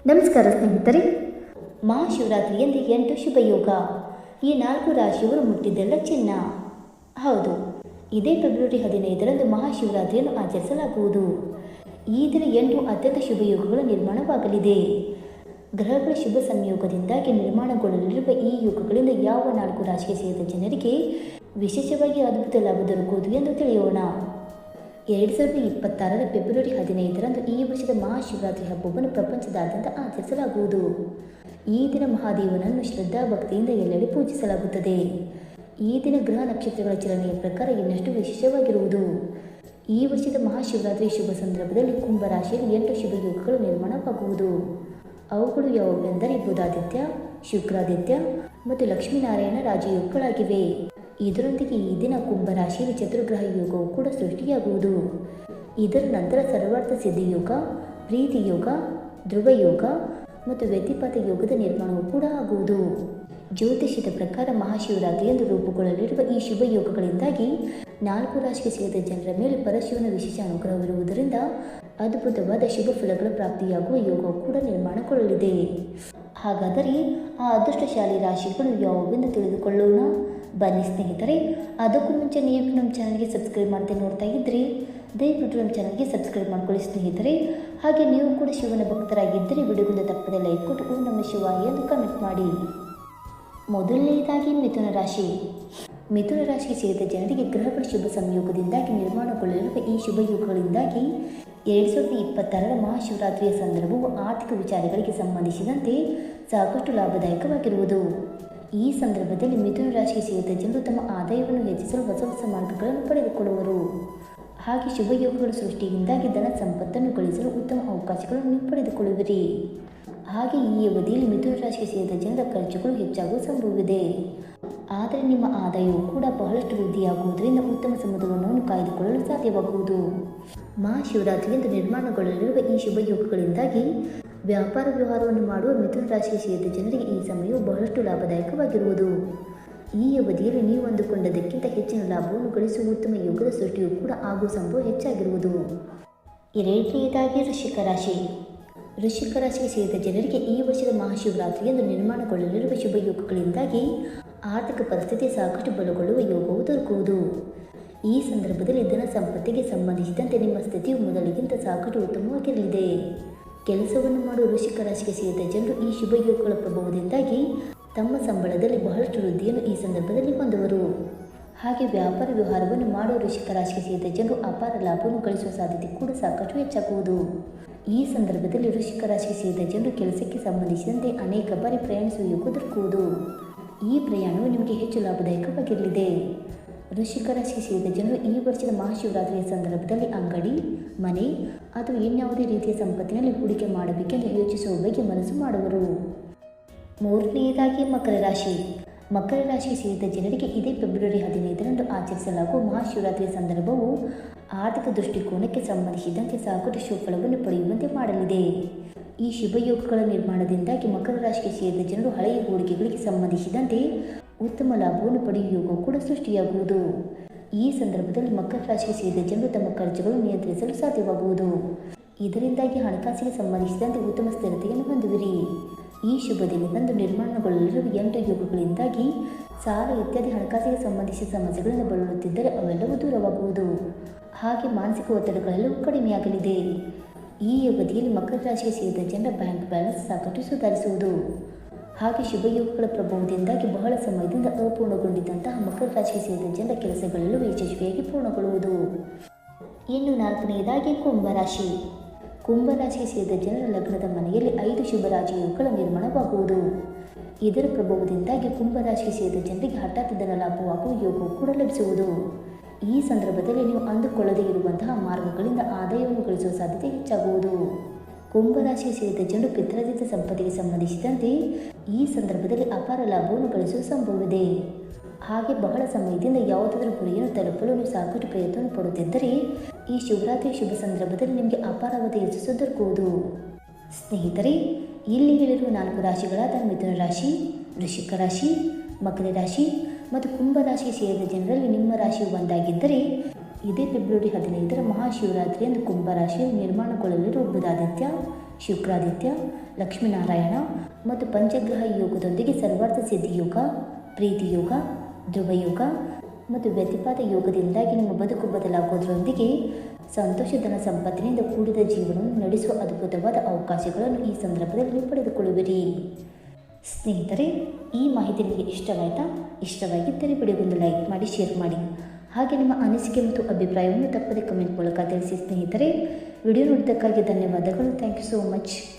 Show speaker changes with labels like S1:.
S1: ನಮಸ್ಕಾರ ಸ್ನೇಹಿತರೆ. ಮಹಾಶಿವರಾತ್ರಿಯಂದು 8 ಶುಭ ಯೋಗ. ಈ 4 ರಾಶಿಯವರು ಮುಟ್ಟಿದ್ದೆಲ್ಲ ಚಿನ್ನ. ಹೌದು, ಇದೇ ಫೆಬ್ರವರಿ 15ರಂದು ಮಹಾಶಿವರಾತ್ರಿಯನ್ನು ಆಚರಿಸಲಾಗುವುದು. ಈ ದಿನ 8 ಅತ್ಯಂತ ಶುಭ ಯೋಗಗಳು ನಿರ್ಮಾಣವಾಗಲಿದೆ. ಗ್ರಹಗಳ ಶುಭ ಸಂಯೋಗದಿಂದಾಗಿ ನಿರ್ಮಾಣಗೊಳ್ಳಲಿರುವ ಈ ಯೋಗಗಳಿಂದ ಯಾವ 4 ರಾಶಿಗೆ ಸೇರಿದ ಜನರಿಗೆ ವಿಶೇಷವಾಗಿ ಅದ್ಭುತ ಲಾಭ ದೊರಕುವುದು ಎಂದು ತಿಳಿಯೋಣ. 2026ರ ಫೆಬ್ರವರಿ 15ರಂದು ಈ ವರ್ಷದ ಮಹಾಶಿವರಾತ್ರಿ ಹಬ್ಬವನ್ನು ಪ್ರಪಂಚದಾದ್ಯಂತ ಆಚರಿಸಲಾಗುವುದು. ಈ ದಿನ ಮಹಾದೇವನನ್ನು ಶ್ರದ್ಧಾ ಭಕ್ತಿಯಿಂದ ಎಲ್ಲೆಡೆ ಪೂಜಿಸಲಾಗುತ್ತದೆ. ಈ ದಿನ ಗ್ರಹ ನಕ್ಷತ್ರಗಳ ಚಲನೆಯ ಪ್ರಕಾರ ಇನ್ನಷ್ಟು ವಿಶೇಷವಾಗಿರುವುದು. ಈ ವರ್ಷದ ಮಹಾಶಿವರಾತ್ರಿ ಶುಭ ಸಂದರ್ಭದಲ್ಲಿ ಕುಂಭರಾಶಿಯಲ್ಲಿ 8 ಶುಭ ಯೋಗಗಳು ನಿರ್ಮಾಣವಾಗುವುದು. ಅವುಗಳು ಯಾವುವೆಂದರೆ ಬುಧಾದಿತ್ಯ, ಶುಕ್ರಾದಿತ್ಯ ಮತ್ತು ಲಕ್ಷ್ಮೀನಾರಾಯಣ ರಾಜಯೋಗಗಳಾಗಿವೆ. ಇದರೊಂದಿಗೆ ಈ ದಿನ ಕುಂಭರಾಶಿಯಲ್ಲಿ ಚತುರ್ಗ್ರಹ ಯೋಗವು ಕೂಡ ಸೃಷ್ಟಿಯಾಗುವುದು. ಇದರ ನಂತರ ಸರ್ವಾರ್ಥ ಸಿದ್ಧಿ ಯೋಗ, ಪ್ರೀತಿ ಯೋಗ, ಧ್ರುವ ಯೋಗ ಮತ್ತು ವ್ಯತಿಪಾತ ಯೋಗದ ನಿರ್ಮಾಣವೂ ಕೂಡ ಆಗುವುದು. ಜ್ಯೋತಿಷ್ಯದ ಪ್ರಕಾರ ಮಹಾಶಿವರಾತ್ರಿಯಂದು ರೂಪುಗೊಳ್ಳಲಿರುವ ಈ ಶುಭ ಯೋಗಗಳಿಂದಾಗಿ 4 ರಾಶಿಗೆ ಸೇರಿದ ಜನರ ಮೇಲೆ ಪರಶಿವನ ವಿಶೇಷ ಅನುಗ್ರಹವಿರುವುದರಿಂದ ಅದ್ಭುತವಾದ ಶುಭ ಫಲಗಳ ಪ್ರಾಪ್ತಿಯಾಗುವ ಯೋಗವು ಕೂಡ ನಿರ್ಮಾಣಗೊಳ್ಳಲಿದೆ. ಹಾಗಾದರೆ ಆ ಅದೃಷ್ಟಶಾಲಿ ರಾಶಿಗಳು ಯಾವುವೆಂದು ತಿಳಿದುಕೊಳ್ಳೋಣ. ಬನ್ನಿ ಸ್ನೇಹಿತರೆ. ಅದಕ್ಕೂ ಮುಂಚೆ ನೀವು ನಮ್ಮ ಚಾನಲ್ಗೆ ಸಬ್ಸ್ಕ್ರೈಬ್ ಮಾಡದೆ ನೋಡ್ತಾ ಇದ್ದರೆ ದಯವಿಟ್ಟು ನಮ್ಮ ಚಾನಲ್ಗೆ ಸಬ್ಸ್ಕ್ರೈಬ್ ಮಾಡ್ಕೊಳ್ಳಿ ಸ್ನೇಹಿತರೆ. ಹಾಗೆ ನೀವು ಕೂಡ ಶಿವನ ಭಕ್ತರಾಗಿದ್ದರೆ ವಿಡಿಯೋಗೊಂದು ತಪ್ಪದೆ ಲೈಕ್ ಕೊಟ್ಟು ಓಂ ನಮಃ ಶಿವಾಯ ಎಂದು ಕಮೆಂಟ್ ಮಾಡಿ. ಮೊದಲನೆಯದಾಗಿ ಮಿಥುನ ರಾಶಿ. ಮಿಥುನ ರಾಶಿಗೆ ಸೇರಿದ ಜನರಿಗೆ ಗ್ರಹಗಳ ಶುಭ ಸಂಯೋಗದಿಂದಾಗಿ ನಿರ್ಮಾಣಗೊಳ್ಳಲಿರುವ ಈ ಶುಭ ಯೋಗಗಳಿಂದಾಗಿ 2026ರ ಮಹಾಶಿವರಾತ್ರಿಯ ಸಂದರ್ಭವು ಆರ್ಥಿಕ ವಿಚಾರಗಳಿಗೆ ಸಂಬಂಧಿಸಿದಂತೆ ಸಾಕಷ್ಟು ಲಾಭದಾಯಕವಾಗಿರುವುದು. ಈ ಸಂದರ್ಭದಲ್ಲಿ ಮಿಥುನ ರಾಶಿಗೆ ಸೇರಿದ ಜನರು ತಮ್ಮ ಆದಾಯವನ್ನು ಹೆಚ್ಚಿಸಲು ಹೊಸ ಹೊಸ ಮಾರ್ಗಗಳನ್ನು ಪಡೆದುಕೊಳ್ಳುವರು. ಹಾಗೆ ಶುಭ ಯೋಗಗಳ ಸೃಷ್ಟಿಯಿಂದಾಗಿ ಧನ ಸಂಪತ್ತನ್ನು ಗಳಿಸಲು ಉತ್ತಮ ಅವಕಾಶಗಳನ್ನು ನೀವು ಪಡೆದುಕೊಳ್ಳುವಿರಿ. ಹಾಗೆ ಈ ಅವಧಿಯಲ್ಲಿ ಮಿಥುನ ರಾಶಿಗೆ ಸೇರಿದ ಜನರ ಖರ್ಚುಗಳು ಹೆಚ್ಚಾಗುವ ಸಂಭವವಿದೆ. ಆದರೆ ನಿಮ್ಮ ಆದಾಯವು ಕೂಡ ಬಹಳಷ್ಟು ವೃದ್ಧಿಯಾಗುವುದರಿಂದ ಉತ್ತಮ ಸಮತೋಲನವನ್ನು ಕಾಯ್ದುಕೊಳ್ಳಲು ಸಾಧ್ಯವಾಗುವುದು. ಮಹಾಶಿವರಾತ್ರಿಯಂದು ನಿರ್ಮಾಣಗೊಳ್ಳಲಿರುವ ಈ ಶುಭ ಯೋಗಗಳಿಂದಾಗಿ ವ್ಯಾಪಾರ ವ್ಯವಹಾರವನ್ನು ಮಾಡುವ ಮಿಥುನ ರಾಶಿಗೆ ಸೇರಿದ ಜನರಿಗೆ ಈ ಸಮಯವು ಬಹಳಷ್ಟು ಲಾಭದಾಯಕವಾಗಿರುವುದು. ಈ ಅವಧಿಯಲ್ಲಿ ನೀವು ಅಂದುಕೊಂಡದಕ್ಕಿಂತ ಹೆಚ್ಚಿನ ಲಾಭವನ್ನು ಗಳಿಸುವ ಉತ್ತಮ ಯೋಗದ ಸೃಷ್ಟಿಯೂ ಕೂಡ ಆಗುವ ಸಂಭವ ಹೆಚ್ಚಾಗಿರುವುದು. ಎರಡನೆಯದಾಗಿ ವೃಶ್ಚಿಕ ರಾಶಿ. ವೃಶ್ಚಿಕ ರಾಶಿಗೆ ಸೇರಿದ ಜನರಿಗೆ ಈ ವರ್ಷದ ಮಹಾಶಿವರಾತ್ರಿಯಂದು ನಿರ್ಮಾಣಗೊಳ್ಳಲಿರುವ ಶುಭ ಯೋಗಗಳಿಂದಾಗಿ ಆರ್ಥಿಕ ಪರಿಸ್ಥಿತಿ ಸಾಕಷ್ಟು ಬಲಗೊಳ್ಳುವ ಯೋಗವು ದೊರಕುವುದು. ಈ ಸಂದರ್ಭದಲ್ಲಿ ಧನ ಸಂಪತ್ತಿಗೆ ಸಂಬಂಧಿಸಿದಂತೆ ನಿಮ್ಮ ಸ್ಥಿತಿಯು ಮೊದಲಿಗಿಂತ ಸಾಕಷ್ಟು ಉತ್ತಮವಾಗಿರಲಿದೆ. ಕೆಲಸವನ್ನು ಮಾಡುವ ವೃಶ್ಚಿಕ ರಾಶಿಗೆ ಸೇರಿದ ಜನರು ಈ ಶುಭ ಯೋಗಗಳ ಪ್ರಭಾವದಿಂದಾಗಿ ತಮ್ಮ ಸಂಬಳದಲ್ಲಿ ಬಹಳಷ್ಟು ವೃದ್ಧಿಯನ್ನು ಈ ಸಂದರ್ಭದಲ್ಲಿ ಹೊಂದುವರು. ಹಾಗೆ ವ್ಯಾಪಾರ ವ್ಯವಹಾರವನ್ನು ಮಾಡುವ ವೃಶ್ಚಿಕ ರಾಶಿಗೆ ಸೇರಿದ ಜನರು ಅಪಾರ ಲಾಭವನ್ನು ಗಳಿಸುವ ಸಾಧ್ಯತೆ ಕೂಡ ಸಾಕಷ್ಟು ಹೆಚ್ಚಾಗುವುದು. ಈ ಸಂದರ್ಭದಲ್ಲಿ ವೃಶ್ಚಿಕ ರಾಶಿಗೆ ಸೇರಿದ ಜನರು ಕೆಲಸಕ್ಕೆ ಸಂಬಂಧಿಸಿದಂತೆ ಅನೇಕ ಬಾರಿ ಪ್ರಯಾಣಿಸುವ ಯೋಗ ದೊರಕುವುದು. ಈ ಪ್ರಯಾಣವು ನಿಮಗೆ ಹೆಚ್ಚು ಲಾಭದಾಯಕವಾಗಿರಲಿದೆ. ವೃಶ್ಚಿಕ ರಾಶಿಗೆ ಸೇರಿದ ಜನರು ಈ ವರ್ಷದ ಮಹಾಶಿವರಾತ್ರಿಯ ಸಂದರ್ಭದಲ್ಲಿ ಅಂಗಡಿ, ಮನೆ ಅಥವಾ ಇನ್ಯಾವುದೇ ರೀತಿಯ ಸಂಪತ್ತಿನಲ್ಲಿ ಹೂಡಿಕೆ ಮಾಡಬೇಕೆಂದು ಯೋಚಿಸುವ ಬಗ್ಗೆ ಮನಸ್ಸು ಮಾಡುವರು. ಮೂರನೆಯದಾಗಿ ಮಕರ ರಾಶಿ. ಮಕರ ರಾಶಿಗೆ ಸೇರಿದ ಜನರಿಗೆ ಇದೇ ಫೆಬ್ರವರಿ 15ರಂದು ಆಚರಿಸಲಾಗುವ ಮಹಾಶಿವರಾತ್ರಿಯ ಸಂದರ್ಭವು ಆರ್ಥಿಕ ದೃಷ್ಟಿಕೋನಕ್ಕೆ ಸಂಬಂಧಿಸಿದಂತೆ ಸಾಕಷ್ಟು ಶುಭಫಲವನ್ನು ಪಡೆಯುವಂತೆ ಮಾಡಲಿದೆ. ಈ ಶುಭ ಯೋಗಗಳ ನಿರ್ಮಾಣದಿಂದಾಗಿ ಮಕರ ರಾಶಿಗೆ ಸೇರಿದ ಜನರು ಹಳೆಯ ಹೂಡಿಕೆಗಳಿಗೆ ಸಂಬಂಧಿಸಿದಂತೆ ಉತ್ತಮ ಲಾಭವನ್ನು ಪಡೆಯುವ ಯೋಗವು ಕೂಡ ಸೃಷ್ಟಿಯಾಗುವುದು. ಈ ಸಂದರ್ಭದಲ್ಲಿ ಮಕರ ರಾಶಿಗೆ ಸೇರಿದ ಜನರು ತಮ್ಮ ಖರ್ಚುಗಳನ್ನು ನಿಯಂತ್ರಿಸಲು ಸಾಧ್ಯವಾಗುವುದು. ಇದರಿಂದಾಗಿ ಹಣಕಾಸಿಗೆ ಸಂಬಂಧಿಸಿದಂತೆ ಉತ್ತಮ ಸ್ಥಿರತೆಯನ್ನು ಹೊಂದುವಿರಿ. ಈ ಶುಭ ದಿನದಂದು ನಿರ್ಮಾಣಗೊಳ್ಳಲಿರುವ 8 ಯೋಗಗಳಿಂದಾಗಿ ಸಾಲ ಇತ್ಯಾದಿ ಹಣಕಾಸಿಗೆ ಸಂಬಂಧಿಸಿದ ಸಮಸ್ಯೆಗಳಿಂದ ಬಳಲುತ್ತಿದ್ದರೆ ಅವೆಲ್ಲವೂ ದೂರವಾಗುವುದು. ಹಾಗೆ ಮಾನಸಿಕ ಒತ್ತಡಗಳೆಲ್ಲವೂ ಕಡಿಮೆಯಾಗಲಿದೆ. ಈ ಅವಧಿಯಲ್ಲಿ ಮಕರ ರಾಶಿಗೆ ಸೇರಿದ ಜನರ ಬ್ಯಾಂಕ್ ಬ್ಯಾಲೆನ್ಸ್ ಸಾಕಷ್ಟು ಸುಧಾರಿಸುವುದು. ಹಾಗೆ ಶುಭ ಯೋಗಗಳ ಪ್ರಭಾವದಿಂದಾಗಿ ಬಹಳ ಸಮಯದಿಂದ ಅಪೂರ್ಣಗೊಂಡಿದ್ದಂತಹ ಮಕರ ರಾಶಿಗೆ ಸೇರಿದ ಜನರ ಕೆಲಸಗಳೆಲ್ಲವೂ ಯಶಸ್ವಿಯಾಗಿ ಪೂರ್ಣಗೊಳ್ಳುವುದು. ಇನ್ನು 4ನೇದಾಗಿ ಕುಂಭರಾಶಿ. ಕುಂಭರಾಶಿಗೆ ಸೇರಿದ ಜನರ ಲಗ್ನದ ಮನೆಯಲ್ಲಿ 5 ಶುಭ ರಾಜಯೋಗಗಳ ನಿರ್ಮಾಣವಾಗುವುದು. ಇದರ ಪ್ರಭಾವದಿಂದಾಗಿ ಕುಂಭರಾಶಿಗೆ ಸೇರಿದ ಜನರಿಗೆ ಹಠಾತ್ ಧನ ಲಾಭವಾಗುವ ಯೋಗವು ಕೂಡ ಲಭಿಸುವುದು. ಈ ಸಂದರ್ಭದಲ್ಲಿ ನೀವು ಅಂದುಕೊಳ್ಳದೇ ಇರುವಂತಹ ಮಾರ್ಗಗಳಿಂದ ಆದಾಯವನ್ನು ಗಳಿಸುವ ಸಾಧ್ಯತೆ ಹೆಚ್ಚಾಗುವುದು. ಕುಂಭರಾಶಿಗೆ ಸೇರಿದ ಜನರು ಪಿತ್ರಾರ್ಜಿತ ಸಂಪತ್ತಿಗೆ ಸಂಬಂಧಿಸಿದಂತೆ ಈ ಸಂದರ್ಭದಲ್ಲಿ ಅಪಾರ ಲಾಭವನ್ನು ಗಳಿಸುವ ಸಂಭವವಿದೆ. ಹಾಗೆ ಬಹಳ ಸಮಯದಿಂದ ಯಾವುದಾದ್ರೂ ಗುರಿಯನ್ನು ತಲುಪಲು ನೀವು ಸಾಕಷ್ಟು ಪ್ರಯತ್ನವನ್ನು ಪಡುತ್ತಿದ್ದರೆ ಈ ಶಿವರಾತ್ರಿ ಶುಭ ಸಂದರ್ಭದಲ್ಲಿ ನಿಮಗೆ ಅಪಾರವಾದ ಯಶಸ್ಸು ದೊರಕುವುದು. ಸ್ನೇಹಿತರೆ, ಇಲ್ಲಿ ಹೇಳಿರುವ 4 ರಾಶಿಗಳಾದ ಮಿಥುನ ರಾಶಿ, ವೃಶ್ಚಿಕ ರಾಶಿ, ಮಕರ ರಾಶಿ ಮತ್ತು ಕುಂಭ ರಾಶಿಗೆ ಸೇರಿದ ಜನರಲ್ಲಿ ನಿಮ್ಮ ರಾಶಿಯು ಒಂದಾಗಿದ್ದರೆ ಇದೇ ಫೆಬ್ರವರಿ 15ರ ಮಹಾಶಿವರಾತ್ರಿಯಂದು ಕುಂಭರಾಶಿಯಲ್ಲಿ ನಿರ್ಮಾಣಗೊಳ್ಳಲಿರುವ ಬುಧಾದಿತ್ಯ, ಶುಕ್ರಾದಿತ್ಯ, ಲಕ್ಷ್ಮೀನಾರಾಯಣ ಮತ್ತು ಪಂಚಗ್ರಹ ಯೋಗದೊಂದಿಗೆ ಸರ್ವಾರ್ಥ ಸಿದ್ಧಿ ಯೋಗ, ಪ್ರೀತಿ ಯೋಗ, ಧ್ರುವ ಯೋಗ ಮತ್ತು ವ್ಯತಿಪಾತ ಯೋಗದಿಂದಾಗಿ ನಿಮ್ಮ ಬದುಕು ಬದಲಾಗೋದ್ರೊಂದಿಗೆ ಸಂತೋಷಧನ ಸಂಪತ್ತಿನಿಂದ ಕೂಡಿದ ಜೀವನವನ್ನು ನಡೆಸುವ ಅದ್ಭುತವಾದ ಅವಕಾಶಗಳನ್ನು ಈ ಸಂದರ್ಭದಲ್ಲಿ ನೀವು ಪಡೆದುಕೊಳ್ಳುವಿರಿ. ಸ್ನೇಹಿತರೆ, ಈ ಮಾಹಿತಿ ನಿಮಗೆ ಇಷ್ಟವಾಯಿತಾ? ಇಷ್ಟವಾಗಿದ್ದರೆ ವಿಡಿಯೋಗೊಂದು ಲೈಕ್ ಮಾಡಿ, ಶೇರ್ ಮಾಡಿ. ಹಾಗೆ ನಿಮ್ಮ ಅನಿಸಿಕೆ ಮತ್ತು ಅಭಿಪ್ರಾಯವನ್ನು ತಪ್ಪದೆ ಕಮೆಂಟ್ ಮೂಲಕ ತಿಳಿಸಿ. ಸ್ನೇಹಿತರೆ, ವಿಡಿಯೋ ನೋಡಿದ್ದಕ್ಕಾಗಿ ಧನ್ಯವಾದಗಳು. Thank you so much.